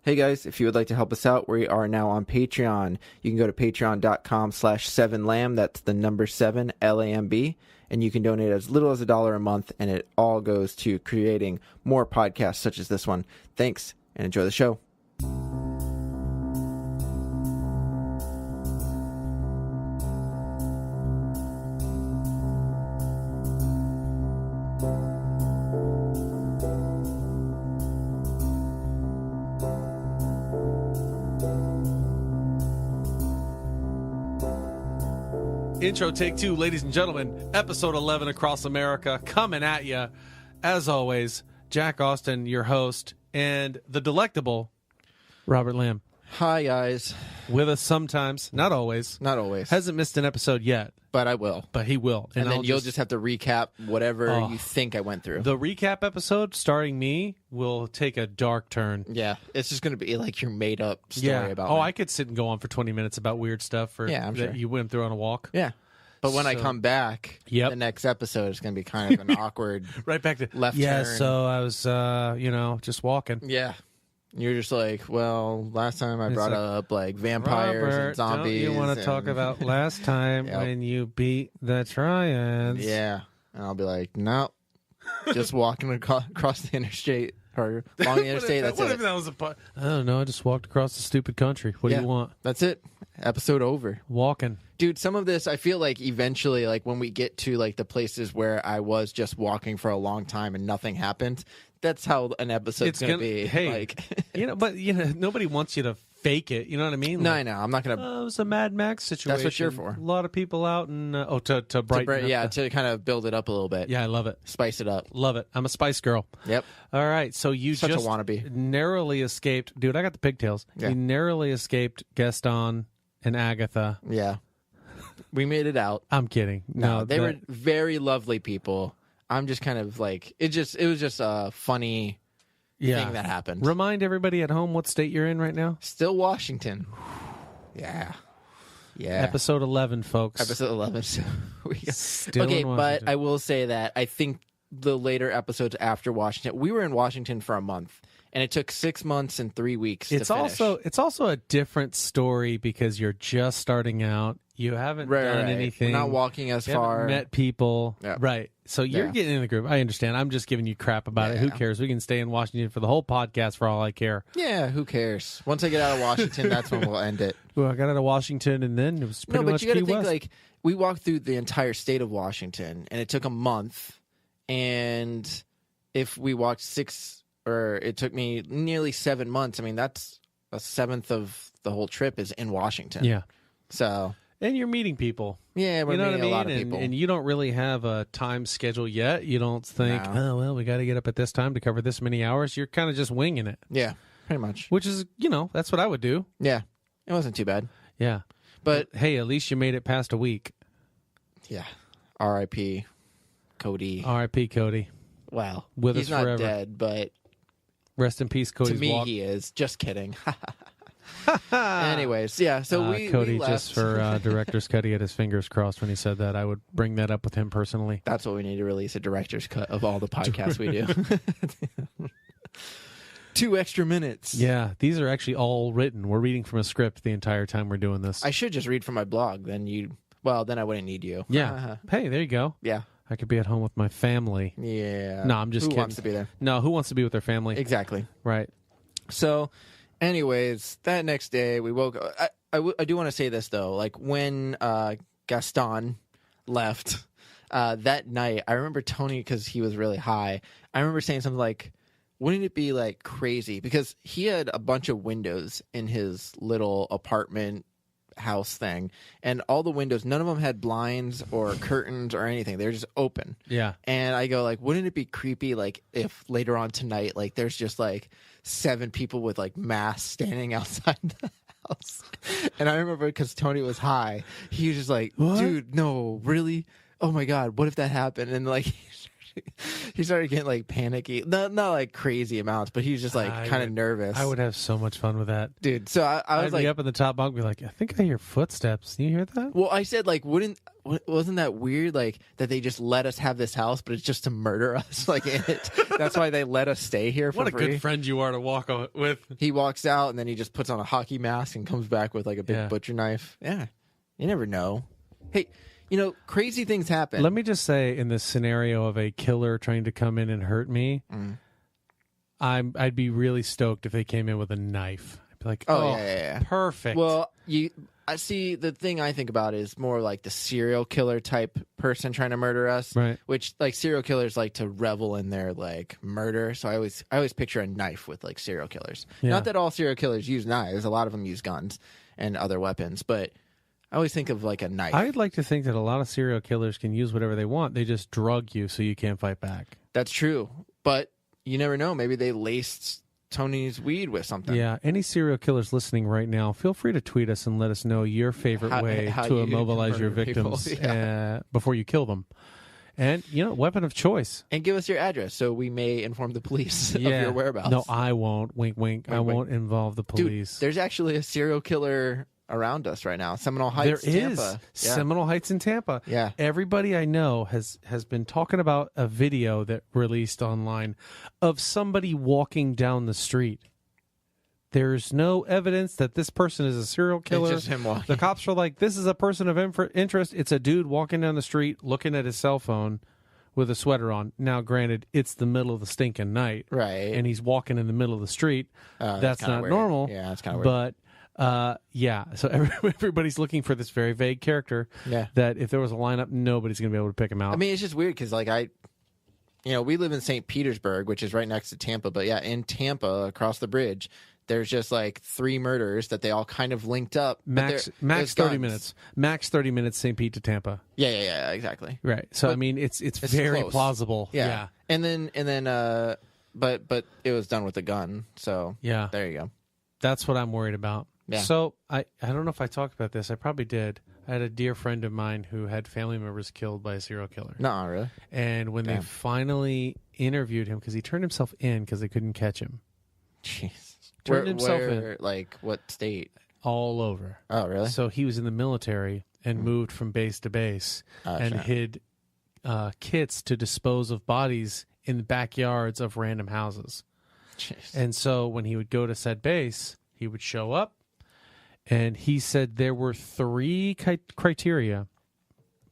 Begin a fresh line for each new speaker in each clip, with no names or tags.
Hey guys, if you would like to help us out, we are now on Patreon. You can go to patreon.com/7lamb. That's the number 7, LAMB. And you can donate as little as $1 a month, and it all goes to creating more podcasts such as this one. Thanks, and enjoy the show.
Intro take 2, ladies and gentlemen. Episode 11 across America, coming at you. As always, Jack Austin, your host, and the delectable Robert Lamb.
Hi guys.
With us sometimes, not always.
Not always.
Hasn't missed an episode yet.
But I will.
But he will.
And then you'll just have to recap whatever you think I went through.
The recap episode, starring me, will take a dark turn.
Yeah. It's just going to be like your made-up story about me.
I could sit and go on for 20 minutes about weird stuff
I'm sure.
that you went through on a walk.
Yeah. But when I come back, the next episode is going to be kind of an awkward
right back to
left turn.
So I was, just walking.
Yeah. You're just like, well, last time I brought up like vampires
Robert,
and zombies.
Don't you want to talk about last time when you beat the Triads?
Yeah. And I'll be like, no, just walking across the interstate or along the interstate. That's
what
it.
If that was I don't know. I just walked across the stupid country. What do you want?
That's it. Episode over.
Walking.
Dude, some of this, I feel like eventually, like when we get to like the places where I was just walking for a long time and nothing happened, that's how an episode's going to be.
Hey,
like,
but nobody wants you to fake it. You know what I mean?
No, I know. I'm not going to.
It was a Mad Max situation.
That's what you're for.
A lot of people out and to brighten up.
To kind of build it up a little bit.
Yeah, I love it.
Spice it up.
Love it. I'm a spice girl.
Yep.
All right, so you
Such
just
a wannabe.
Narrowly escaped. Dude, I got the pigtails.
Yeah.
You narrowly escaped Gaston and Agatha.
Yeah. We made it out.
I'm kidding.
No, they were very lovely people. I'm just kind of like, it was just a funny thing that happened.
Remind everybody at home what state you're in right now.
Still Washington. Yeah.
Episode 11, folks.
Episode 11. So
Still in Washington.
But I will say that I think the later episodes after Washington, we were in Washington for a month. And it took 6 months and 3 weeks to finish.
It's also a different story because you're just starting out. You haven't done anything.
We're not walking as far.
Haven't met people.
Yep.
Right. So you're getting in the groove. I understand. I'm just giving you crap about it. Who cares? We can stay in Washington for the whole podcast for all I care.
Yeah, who cares? Once I get out of Washington, that's when we'll end it.
Well, I got out of Washington, and then it was pretty much
you got to think,
West.
like, we walked through the entire state of Washington, and it took a month. And if we walked it took me nearly 7 months. I mean, that's a seventh of the whole trip is in Washington.
Yeah.
So.
And you're meeting people.
Yeah, we're meeting a lot of people.
And you don't really have a time schedule yet. You don't think, we got to get up at this time to cover this many hours. You're kind of just winging it.
Yeah, pretty much.
Which is, that's what I would do.
Yeah, it wasn't too bad.
Yeah. But hey, at least you made it past a week.
Yeah. R.I.P. Cody.
R.I.P. Cody.
Wow.
He's
not
forever.
dead, but...
Rest in peace, Cody's
To me,
walk.
he is. Just kidding. Anyways, yeah, so
Cody,
we left.
just for director's cut, he had his fingers crossed when he said that. I would bring that up with him personally.
That's what we need to release, a director's cut of all the podcasts we do. 2 extra minutes.
Yeah, these are actually all written. We're reading from a script the entire time we're doing this.
I should just read from my blog. Then I wouldn't need you.
Yeah. Hey, there you go.
Yeah.
I could be at home with my family.
Yeah.
No, I'm just kidding.
Who wants to be there?
No, who wants to be with their family?
Exactly.
Right.
So, anyways, that next day we woke up. I do want to say this, though. Like, when Gaston left that night, I remember Tony, because he was really high, I remember saying something like, wouldn't it be, like, crazy? Because he had a bunch of windows in his little apartment house thing, and all the windows, none of them had blinds or curtains or anything. They were just open.
Yeah.
And I go, like, wouldn't it be creepy, like, if later on tonight, like, there's just like 7 people with like masks standing outside the house? And I remember, because Tony was high, he was just like, what? Dude, no, really? Oh my god, what if that happened? And like, he started he started getting like panicky. Not like crazy amounts, but he was just like kind of nervous.
I would have so much fun with that,
dude. So I was
I'd
like,
be up in the top bunk, be like, I think I hear footsteps. Do you hear that?
well, I said like, wasn't that weird? Like that they just let us have this house, but it's just to murder us. Like in it. That's why they let us stay here for
What a
free.
good friend you are to walk with.
He walks out and then he just puts on a hockey mask and comes back with like a big butcher knife. Yeah, you never know. Hey, crazy things happen.
Let me just say, in this scenario of a killer trying to come in and hurt me, I'd be really stoked if they came in with a knife. I'd be like,
yeah.
Perfect.
Well, I see. The thing I think about is more like the serial killer type person trying to murder us,
right?
Which like serial killers like to revel in their like murder. So I always picture a knife with like serial killers.
Yeah.
Not that all serial killers use knives. A lot of them use guns and other weapons, but I always think of like a knife.
I'd like to think that a lot of serial killers can use whatever they want. They just drug you so you can't fight back.
That's true, but you never know. Maybe they laced Tony's weed with something.
Yeah, any serial killers listening right now, feel free to tweet us and let us know your favorite way
how
to
you
immobilize your
murder people.
victims before you kill them. And, weapon of choice.
And give us your address so we may inform the police of your whereabouts.
No, I won't. Wink, wink. I won't involve the police.
Dude, there's actually a serial killer around us right now. Seminole Heights, Tampa.
There is. Seminole Heights in Tampa.
Yeah.
Everybody I know has been talking about a video that released online of somebody walking down the street. There's no evidence that this person is a serial killer.
It's just him walking.
The cops are like, this is a person of interest. It's a dude walking down the street looking at his cell phone with a sweater on. Now, granted, it's the middle of the stinking night.
Right.
And he's walking in the middle of the street. That's not
weird.
normal.
Yeah, that's kind of weird.
But so everybody's looking for this very vague character.
Yeah.
That if there was a lineup, nobody's going to be able to pick him out.
I mean, it's just weird because, like, we live in St. Petersburg, which is right next to Tampa. But yeah, in Tampa, across the bridge, there's just like 3 murders that they all kind of linked up.
Max 30 minutes. Max 30 minutes, St. Pete to Tampa.
Yeah, exactly.
Right. So I mean, it's very
close.
plausible.
Yeah. And then, but it was done with a gun. So
yeah,
there you go.
That's what I'm worried about.
Yeah.
So I don't know if I talked about this. I probably did. I had a dear friend of mine who had family members killed by a serial killer.
No, really.
And when they finally interviewed him, because he turned himself in because they couldn't catch him.
Jeez.
Turned himself in.
Like what state?
All over.
Oh, really?
So he was in the military and moved from base to base and hid kits to dispose of bodies in the backyards of random houses.
Jeez.
And so when he would go to said base, he would show up, and he said there were 3 criteria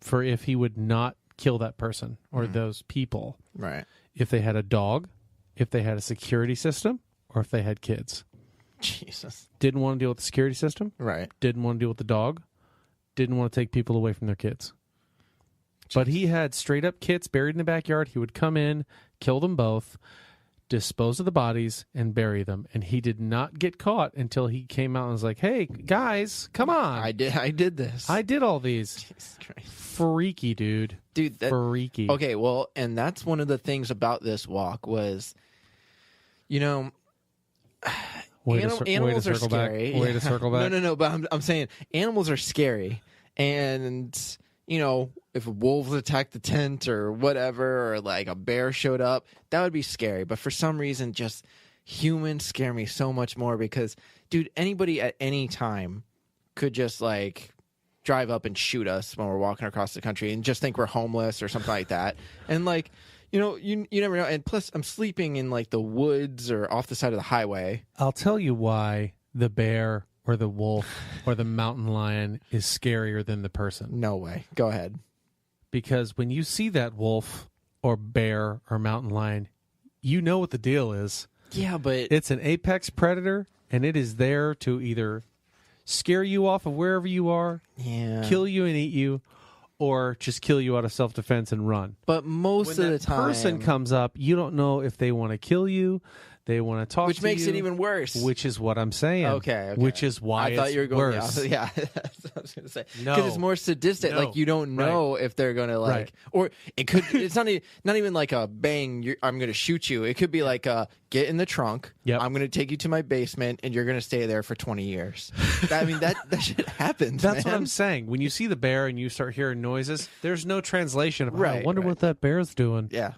for if he would not kill that person or those people.
Right.
If they had a dog, if they had a security system, or if they had kids.
Jesus.
Didn't want to deal with the security system.
Right.
Didn't want to deal with the dog. Didn't want to take people away from their kids. Jeez. But he had straight up kits buried in the backyard. He would come in, kill them both, dispose of the bodies, and bury them. And he did not get caught until he came out and was like, hey, guys, come on.
I did this.
I did all these.
Jesus Christ.
Freaky, dude.
Dude,
freaky.
Okay, well, and that's one of the things about this walk was,
Way
animals
to
are
circle
scary.
back. Way to circle back.
No, but I'm saying animals are scary. And, if wolves attacked the tent or whatever, or like a bear showed up, that would be scary. But for some reason, just humans scare me so much more because, dude, anybody at any time could just like drive up and shoot us when we're walking across the country and just think we're homeless or something like that. And like, you never know. And plus, I'm sleeping in like the woods or off the side of the highway.
I'll tell you why the bear or the wolf or the mountain lion is scarier than the person.
No way. Go ahead.
Because when you see that wolf or bear or mountain lion, you know what the deal is.
Yeah, but
it's an apex predator, and it is there to either scare you off of wherever you are, kill you and eat you, or just kill you out of self-defense and run.
But most of the time,
when that person comes up, you don't know if they want to kill you, they want to talk to you.
Which makes it even worse.
Which is what I'm saying.
Okay.
Which is why
I thought you were going
worse.
Yeah, that's what I was going to say.
No.
Because it's more sadistic.
No.
Like, you don't know if they're going to, like...
Right.
Or it could... It's not even like a bang, I'm going to shoot you. It could be like a, get in the trunk, I'm going to take you to my basement, and you're going to stay there for 20 years. That shit happens,
That's
man.
what I'm saying. When you see the bear and you start hearing noises, there's no translation of,
Right,
I wonder what that bear's doing.
Yeah.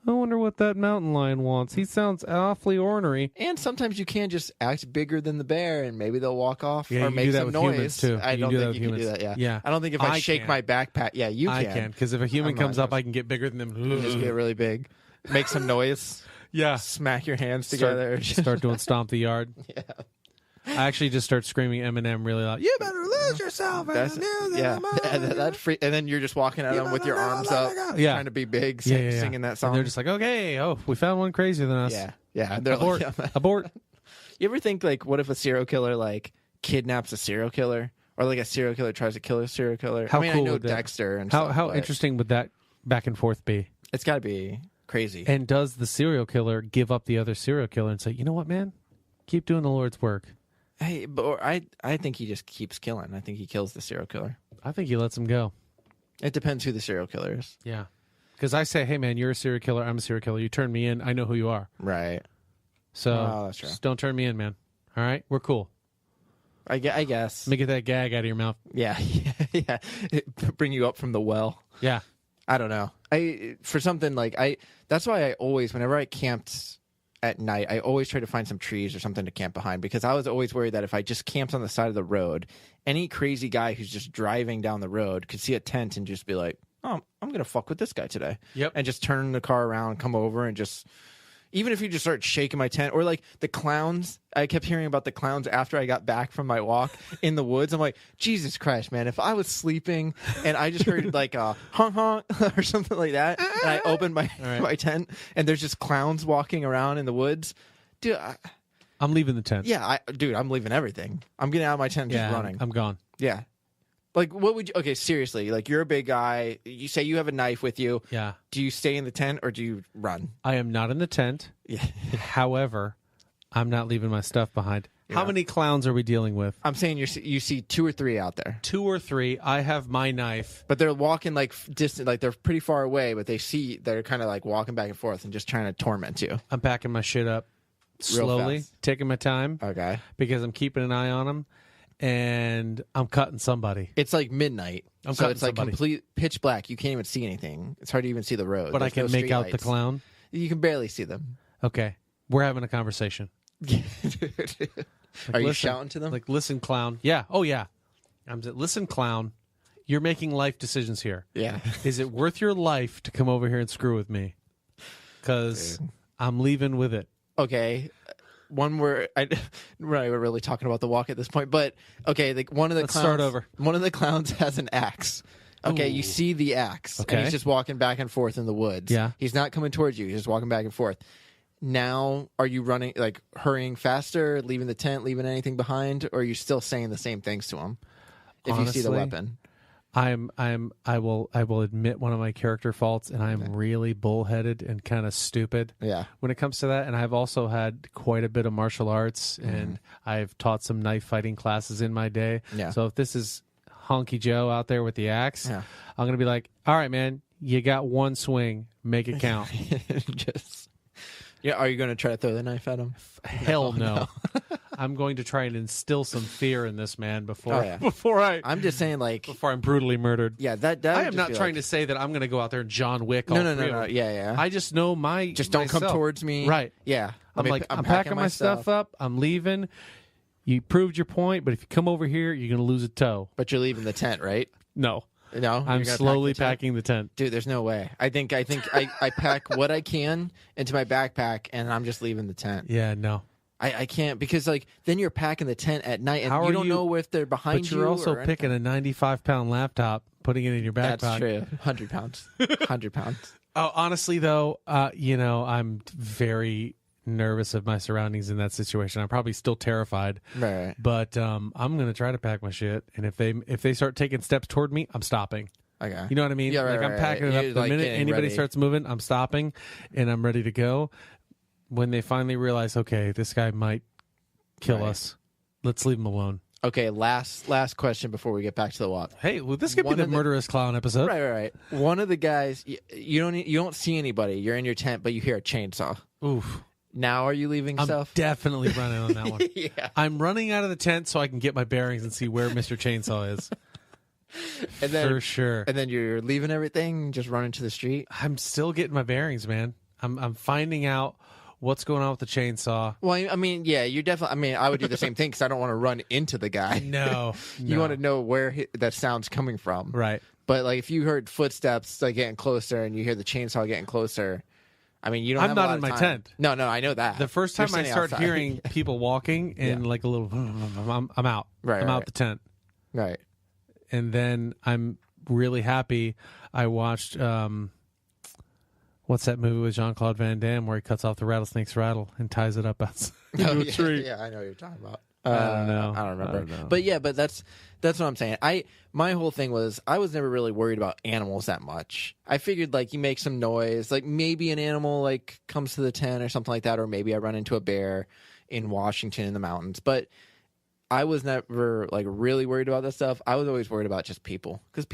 I wonder what that mountain lion wants. He sounds awfully ornery.
And sometimes you can just act bigger than the bear, and maybe they'll walk off
Yeah,
or
you can
make
do that
some
with
noise.
humans, too.
I
You
don't
can do that
think
with
you can do
humans.
that. Yeah.
Yeah.
I don't think if
I
I shake
can.
my backpack, yeah, you
I
can.
can, because if a human
I'm
comes
not
up, I can get bigger than them.
You just get really big, make some noise,
Yeah.
smack your hands together.
Start doing stomp the yard.
Yeah.
I actually just start screaming Eminem really loud. You better lose yourself.
That's, yeah, and then you're just walking at them with your arms up,
Yeah.
trying to be big,
Yeah.
singing that song.
And they're just like, okay, we found one crazier than us.
yeah. They're
Abort.
like,
Abort.
you ever think like, what if a serial killer like kidnaps a serial killer, or like a serial killer tries to kill a serial killer?
How
I mean,
cool
I know
would that-
Dexter and
How
stuff,
how
but
interesting would that back and forth be?
It's got to be crazy.
And does the serial killer give up the other serial killer and say, you know what, man? Keep doing the Lord's work.
Hey, but I think he just keeps killing. I think he kills the serial killer.
I think he lets him go.
It depends who the serial killer is.
Yeah. Because I say, hey, man, you're a serial killer. I'm a serial killer. You turn me in. I know who you are.
Right.
So
That's true.
just don't turn me in, man. All right? We're cool.
I guess.
Let me get that gag out of your mouth.
Yeah. Yeah. Bring you up from the well.
Yeah.
I don't know. For something like that's why I always, whenever I camped at night, I always try to find some trees or something to camp behind, because I was always worried that if I just camped on the side of the road, any crazy guy who's just driving down the road could see a tent and just be like, oh, I'm going to fuck with this guy today.
Yep.
And just turn the car around, come over and just, even if you just start shaking my tent, or like the clowns, I kept hearing about the clowns after I got back from my walk in the woods. I'm like, Jesus Christ, man, if I was sleeping and I just heard like a honk honk or something like that, and I opened my tent and there's just clowns walking around in the woods, dude,
I'm leaving the tent.
yeah, I'm leaving everything. I'm getting out of my tent and
Yeah,
just running.
I'm gone.
Yeah. Like, what would you, okay, seriously, like, you're a big guy. You say you have a knife with you.
Yeah.
Do you stay in the tent or do you run?
I am not in the tent.
Yeah.
However, I'm not leaving my stuff behind.
Yeah.
How many clowns are we dealing with?
I'm saying you see 2 or 3 out there.
2 or 3. I have my knife.
But they're walking like distant, like they're pretty far away, but they're kind of like walking back and forth and just trying to torment you.
I'm packing my shit up
Real
slowly,
fast.
taking my time
Okay.
because I'm keeping an eye on them, and I'm cutting somebody.
It's like midnight.
I'm
so
cutting
it's like
somebody.
complete pitch black. You can't even see anything. It's hard to even see the road.
But I
There's
can
no
make out the
streetlights.
clown.
You can barely see them.
Okay, we're having a conversation.
Are you
listen,
shouting to them?
Like, listen, clown. Yeah. Oh, yeah. I'm saying, listen, clown. You're making life decisions here.
yeah.
Is it worth your life to come over here and screw with me? Because I'm leaving with it.
Okay. One where we're not really talking about the walk at this point, but okay, like one of the
Let's
clowns,
start over.
One of the clowns has an axe. Okay,
Ooh.
you see the axe,
Okay.
and he's just walking back and forth in the woods.
Yeah.
He's not coming towards you. He's just walking back and forth. Now, are you running, like hurrying faster, leaving the tent, leaving anything behind, or are you still saying the same things to him? If you see the
Honestly,
weapon,
I will admit one of my character faults, and I'm really bullheaded and kind of stupid
yeah,
when it comes to that. And I've also had quite a bit of martial arts,
Mm-hmm.
and I've taught some knife fighting classes in my day.
Yeah.
So if this is Honky Joe out there with the axe,
Yeah.
I'm gonna be like, all right, man, you got one swing, make it count.
just yeah. Are you going to try to throw the knife at him?
Hell no. I'm going to try and instill some fear in this man before
Oh, yeah.
before
I'm just saying, like,
I'm brutally murdered.
yeah, that
I
would
am
just
not
be
trying
like,
to say that I'm going to go out there and John Wick. All
No,
three of them.
yeah, yeah.
I just know my
Just don't come
myself.
towards me.
Right.
Yeah.
I'm packing my stuff up. I'm leaving. You proved your point, but if you come over here, you're going to lose a toe.
But you're leaving the tent, right?
No,
No,
I'm
you're gonna
slowly
pack the tent?
packing the tent.
Dude, there's no way. I think I pack what I can into my backpack, and I'm just leaving the tent.
Yeah, no.
I can't, because like then you're packing the tent at night, and
How
you
are
don't
you-
know if they're behind
But
you.
you're also
or
picking a 95-pound laptop, putting it in your backpack.
That's true. 100 pounds. 100 pounds.
Oh, honestly, though, I'm very nervous of my surroundings in that situation. I'm probably still terrified,
Right.
but I'm going to try to pack my shit. And if they start taking steps toward me, I'm stopping.
Okay.
You know what I mean?
Yeah, right,
like I'm
right,
packing
right.
it up.
You're,
The
like,
minute
getting
anybody
ready.
starts moving, I'm stopping, and I'm ready to go. When they finally realize, okay, this guy might kill
Right.
us, let's leave him alone.
Okay. Last question before we get back to the walk.
Hey, well, this could be
One
the
of the-
murderous clown episode.
Right. One of the guys, you don't see anybody. You're in your tent, but you hear a chainsaw.
Oof.
Now, are you leaving
I'm
stuff?
definitely running on that one.
Yeah.
I'm running out of the tent so I can get my bearings and see where Mr. Chainsaw is.
And then,
For sure.
And then you're leaving everything, just running to the street.
I'm still getting my bearings, man. I'm finding out what's going on with the chainsaw.
Well, I mean, yeah, you're definitely. I mean, I would do the same thing because I don't want to run into the guy.
No,
You want to know where that sound's coming from,
right?
But like, if you heard footsteps like getting closer and you hear the chainsaw getting closer, I mean, you don't.
I'm
have
not
a lot
in
of
my
time.
tent.
No, I know that.
The first
You're
time I
standing
start
outside.
hearing people walking and like a little, I'm out.
Right,
I'm
right.
out the tent.
Right.
And then I'm really happy. I watched what's that movie with Jean-Claude Van Damme where he cuts off the rattlesnake's rattle and ties it up outside
Oh,
a tree.
yeah, I know what you're talking about.
I don't know.
I don't remember.
I don't know.
But yeah, but that's what I'm saying. My whole thing was I was never really worried about animals that much. I figured like you make some noise, like maybe an animal like comes to the tent or something like that, or maybe I run into a bear in Washington in the mountains. But I was never like really worried about that stuff. I was always worried about just people because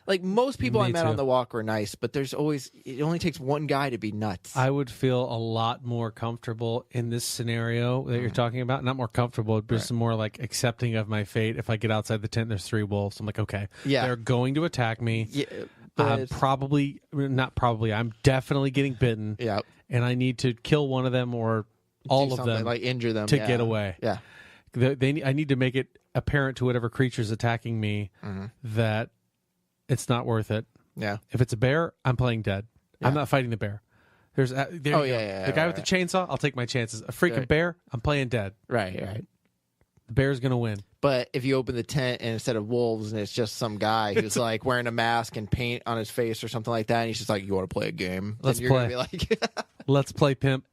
like most people
Me
I met
too.
on the walk were nice, but there's always it only takes one guy to be nuts.
I would feel a lot more comfortable in this scenario that you're talking about. Not more comfortable, but just more like accepting of my fate. If I get outside the tent, there's 3 wolves. I'm like, okay,
Yeah.
they're going to attack me.
Yeah,
I'm
but
I'm definitely getting bitten.
yeah,
And I need to kill one of them or all
do
of
something,
them
like injure them
to
yeah.
get away.
Yeah.
I need to make it apparent to whatever creature's attacking me that it's not worth it.
Yeah.
If it's a bear, I'm playing dead. I'm not fighting the bear. There
Oh,
you go.
yeah,
The guy with
right.
the chainsaw, I'll take my chances. A freaking
Right.
bear, I'm playing dead.
Right.
The bear's gonna win.
But if you open the tent and instead of wolves and it's just some guy who's like wearing a mask and paint on his face or something like that, and he's just like, "You want to play a game?"
Let's
then you're
play.
Gonna be like,
Let's play pimp.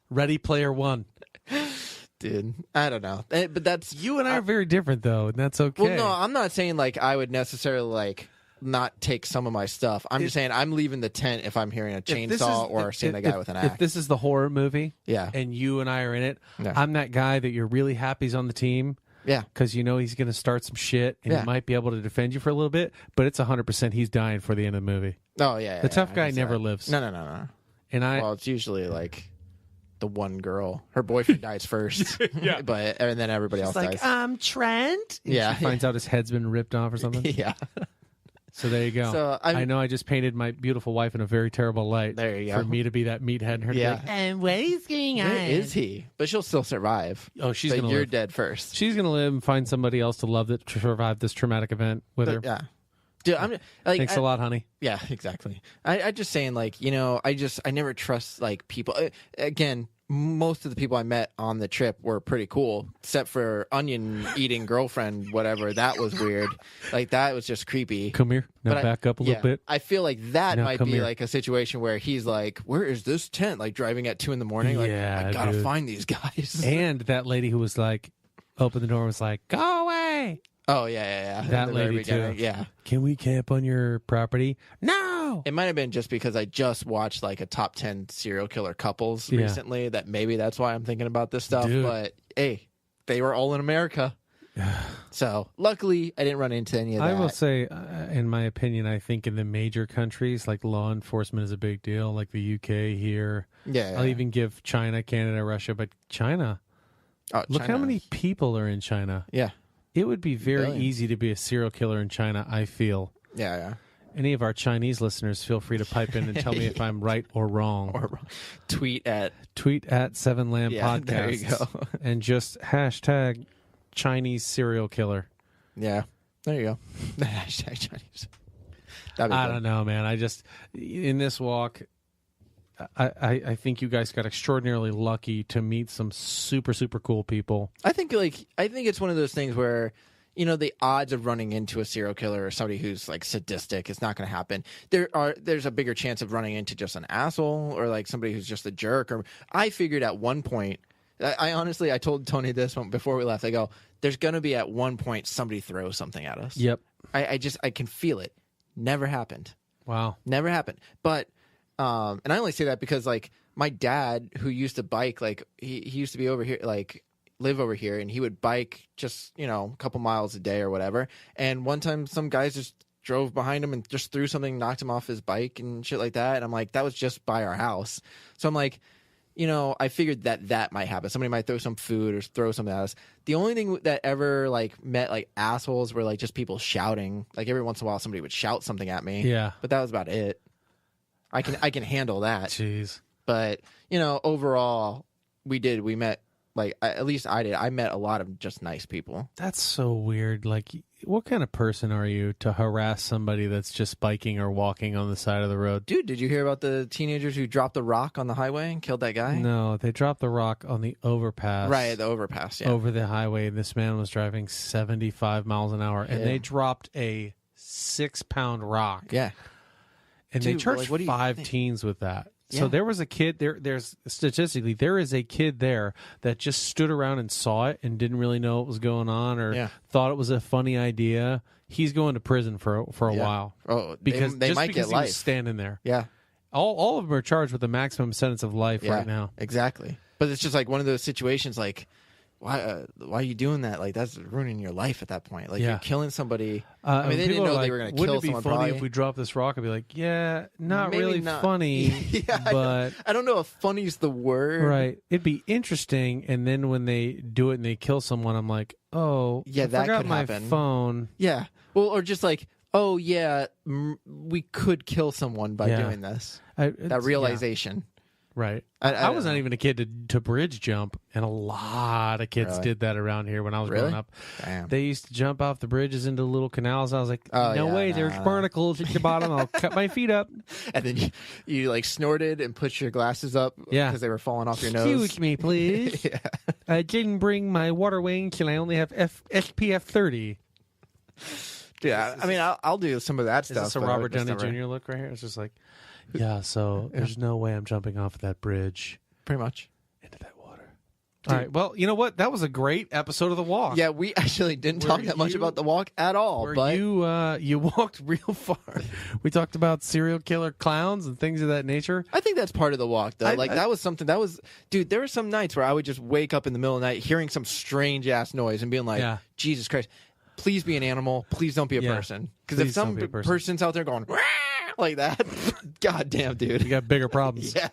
Ready Player One.
dude, I don't know. But that's
You and I are very different though, and that's okay.
well, no, I'm not saying like I would necessarily like not take some of my stuff. I'm just saying I'm leaving the tent if I'm hearing a chainsaw or seeing a guy with an axe.
If this is the horror movie,
Yeah.
and you and I are in it,
Yeah.
I'm that guy that you're really happy's on the team.
Yeah.
Because you know he's going to start some shit and
Yeah.
he might be able to defend you for a little bit, but it's 100% he's dying for the end of the movie.
Oh yeah.
The tough
I
guy
can see
never
that.
lives.
No.
And
Well, it's usually like the one girl. Her boyfriend dies first.
Yeah.
But and then everybody else
like,
dies.
I'm Trent. And
Yeah.
She finds out his head's been ripped off or something.
Yeah.
So there you go.
So,
I know I just painted my beautiful wife in a very terrible light.
There you
For
go.
me to be that meathead and her to be
Yeah.
like, and what is going on?
Where is he? But she'll still survive.
Oh, she's
But
going to
you're
live.
dead first.
She's going to live and find somebody else to love that to survive this traumatic event with her.
Yeah. Dude, I'm like
Thanks a lot, honey.
Yeah, exactly. I just saying like, you know, I never trust like people. Again, most of the people I met on the trip were pretty cool, except for onion eating girlfriend, whatever. That was weird. Like that was just creepy.
Come here. Now
But
back up a little bit.
I feel like that
Now
might
come
be
here.
like a situation where he's like, "Where is this tent?" Like driving at 2 a.m. Like,
Yeah,
I gotta
dude.
find these guys.
And that lady who was like, opened the door and was like, go away.
Oh yeah.
That
At the very
lady, too.
beginning. Yeah.
Can we camp on your property? No.
It might have been just because I just watched like a top 10 serial killer couples
Yeah.
recently that maybe that's why I'm thinking about this stuff.
Dude.
But hey, they were all in America. So luckily I didn't run into any of that.
I will say, in my opinion, I think in the major countries, like law enforcement is a big deal, like the UK here.
Yeah.
I'll even give China, Canada, Russia, but China.
Oh,
Look how
China.
many people are in China.
Yeah.
It would be very
Billion.
easy to be a serial killer in China, I feel.
Yeah.
Any of our Chinese listeners, feel free to pipe in and tell me if I'm right or wrong.
Or tweet at
Tweet at Seven Lamb
Yeah,
Podcast.
there you go.
And just hashtag Chinese serial killer.
yeah. There you go. Hashtag Chinese. That'd be
I
good.
don't know, man. I just, in this walk, I think you guys got extraordinarily lucky to meet some super, super cool people.
I think it's one of those things where, you know, the odds of running into a serial killer or somebody who's like sadistic, it's not going to happen. There's a bigger chance of running into just an asshole or like somebody who's just a jerk. Or I figured at one point, I honestly, I told Tony this one before we left. I go, there's going to be at one point somebody throws something at us.
Yep.
I can feel it. Never happened.
Wow.
Never happened. But and I only say that because like my dad, who used to bike, like he used to be over here, like live over here, and he would bike just, you know, a couple miles a day or whatever. And one time some guys just drove behind him and just threw something, knocked him off his bike and shit like that. And I'm like, that was just by our house. So I'm like, you know, I figured that might happen. Somebody might throw some food or throw something at us. The only thing that ever like met like assholes were like just people shouting. Like every once in a while, somebody would shout something at me.
Yeah.
But that was about it. I can handle that.
Jeez.
But, overall, we met, at least I did. I met a lot of just nice people.
That's so weird. Like, what kind of person are you to harass somebody that's just biking or walking on the side of the road?
Dude, did you hear about the teenagers who dropped the rock on the highway and killed that guy?
No, they dropped the rock on the overpass.
Right, the overpass, yeah.
Over the highway. This man was driving 75 miles an hour, and they dropped a 6-pound rock.
Yeah.
And
Dude,
they charged
what do you
5
think?
teens with that.
Yeah.
So there was a kid there. Statistically, there is a kid there that just stood around and saw it and didn't really know what was going on or thought it was a funny idea. He's going to prison for a while.
Oh,
because
they might get
he
life.
was standing there.
Yeah.
All of them are charged with the maximum sentence of life right now.
Exactly. But it's just like one of those situations like, why are you doing that? Like, that's ruining your life at that point. Like, you're killing somebody. I mean, they didn't know they were going to kill someone.
Wouldn't it be funny
probably.
if we dropped this rock? I'd be like, yeah,
Maybe
really
not.
funny, but
I don't know if funny's the word.
right. It'd be interesting. And then when they do it and they kill someone, I'm like, oh,
Yeah,
I
that
forgot
could
my
happen.
phone.
Yeah. Well, or just like, oh, yeah, we could kill someone by doing this. That realization.
Right.
I
I was not even a kid to bridge jump, and a lot of kids did that around here when I was growing up.
Damn.
They used to jump off the bridges into little canals. I was like,
Oh,
no
yeah,
way, there's barnacles at the bottom. I'll cut my feet up.
And then you like snorted and put your glasses up because they were falling off your nose.
Excuse me, please. I didn't bring my water wings, and I only have SPF 30.
Yeah, I mean, I'll do some of that
Is
stuff.
this a Robert Downey Jr. look right here? It's just like, yeah, so there's no way I'm jumping off that bridge
Pretty much.
into that water. All right, well, you know what? That was a great episode of The Walk.
Yeah, we actually didn't talk that much about the walk at all.
Where
But
you walked real far. We talked about serial killer clowns and things of that nature.
I think that's part of the walk, though. That was something that was, dude. There were some nights where I would just wake up in the middle of the night hearing some strange ass noise and being like, Jesus Christ, please be an animal. Please don't be a person. Because if some person's out there going like that, goddamn, dude,
you got bigger problems.
Yeah,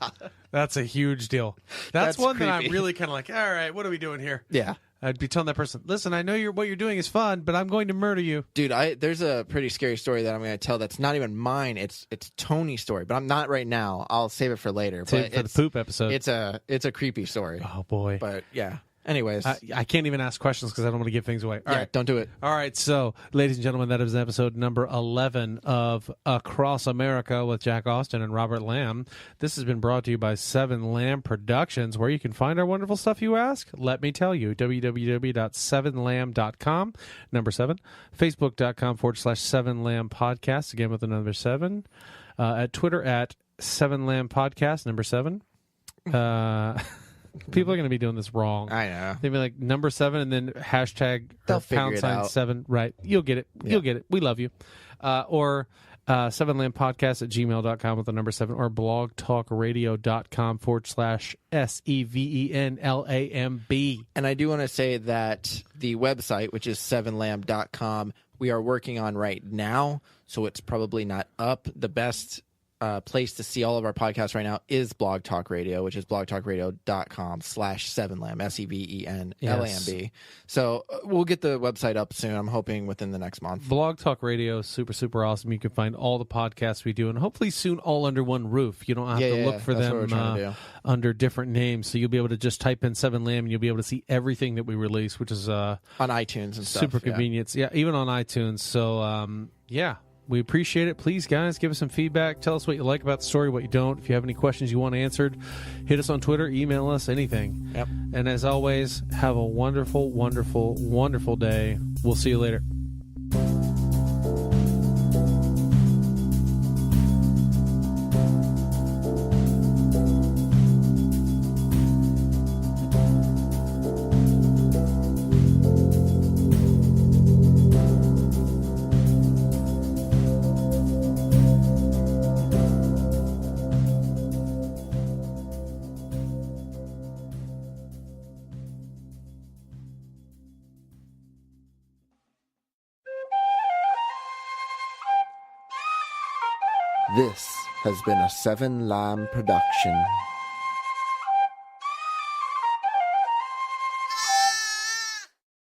that's a huge deal. That's one
creepy.
that I'm really kind of like, all right, what are we doing here?
Yeah.
I'd be telling that person, listen, I know what you're doing is fun, but I'm going to murder you.
Dude, there's a pretty scary story that I'm going to tell that's not even mine. It's Tony's story, but I'm not right now. I'll save it for later.
Save it for the poop episode.
It's a creepy story.
Oh, boy.
But, yeah. Anyways.
I can't even ask questions because I don't want to give things away. All right.
Don't do it.
All right, so, ladies and gentlemen, that is episode number 11 of Across America with Jack Austin and Robert Lamb. This has been brought to you by 7 Lamb Productions, where you can find our wonderful stuff, you ask? Let me tell you, www.7lamb.com, number 7, facebook.com/7lamb podcast, again with the number 7, at Twitter at 7lamb podcast, number 7. People are going to be doing this wrong.
I know.
They'll be like number 7 and then hashtag
They'll
pound sign
out.
7. Right. You'll get it. You'll get it. We love you. Or 7lampodcast at gmail.com with the number 7 or blogtalkradio.com/SEVENLAMB.
And I do want to say that the website, which is 7lamb.com, we are working on right now, so it's probably not up. The best place to see all of our podcasts right now is Blog Talk Radio, which is blogtalkradio.com/7lamb, SEVENLAMB.
Yes.
So we'll get the website up soon. I'm hoping within the next month.
Blog Talk Radio is super, super awesome. You can find all the podcasts we do, and hopefully soon all under one roof. You don't have to look for them under different names. So you'll be able to just type in 7Lamb, and you'll be able to see everything that we release, which is
on iTunes and stuff.
Super convenient. Yeah, even on iTunes. So, yeah. We appreciate it. Please, guys, give us some feedback. Tell us what you like about the story, what you don't. If you have any questions you want answered, hit us on Twitter, email us, anything.
Yep.
And as always, have a wonderful, wonderful, wonderful day. We'll see you later.
This has been a 7 Lamb production.